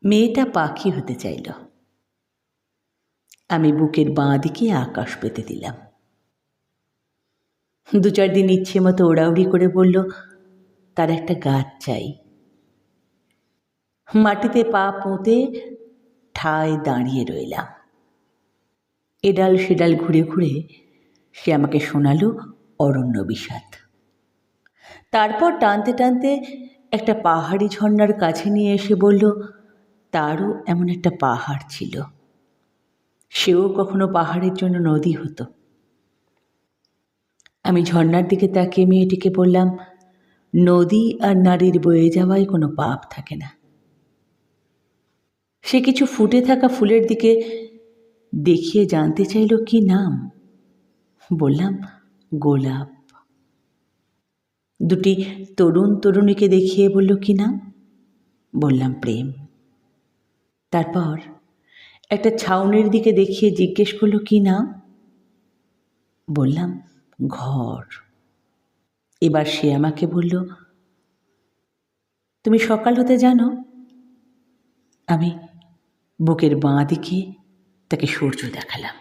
মেয়েটা পাখি হতে চাইল। আমি বুকের বাঁ দিকে আকাশ পেতে দিলাম। 2-4 দিন ইচ্ছে মতো ওড়াউড়ি করে বলল তার একটা গাছ চাই। মাটিতে পা পুঁতে ঠায় দাঁড়িয়ে রইলাম। এডাল সেডাল ঘুরে ঘুরে সে আমাকে শোনালো অরণ্য বিষাদ। তারপর টানতে টানতে একটা পাহাড়ি ঝর্ণার কাছে নিয়ে এসে বলল তারও এমন একটা পাহাড় ছিল, সেও কখনো পাহাড়ের জন্য নদী হতো। আমি ঝর্ণার দিকে তাকিয়ে মেয়েটিকে বললাম, নদী আর নারীর বয়ে যাওয়ায় কোনো পাপ থাকে না। সে কিছু ফুটে থাকা ফুলের দিকে দেখিয়ে জানতে চাইল কি নাম। বললাম গোলাপ। দুটি তরুণ তরুণীকে দেখিয়ে বলল কি নাম। বললাম প্রেম। তারপর একটা ছাউনির দিকে দেখিয়ে জিজ্ঞেস করলো কি নাম। বললাম ঘর। এবার সে আমাকে বলল, তুমি সকাল হতে জানো? আমি বুকের বাঁ দিকে তাকে সূর্য দেখালাম।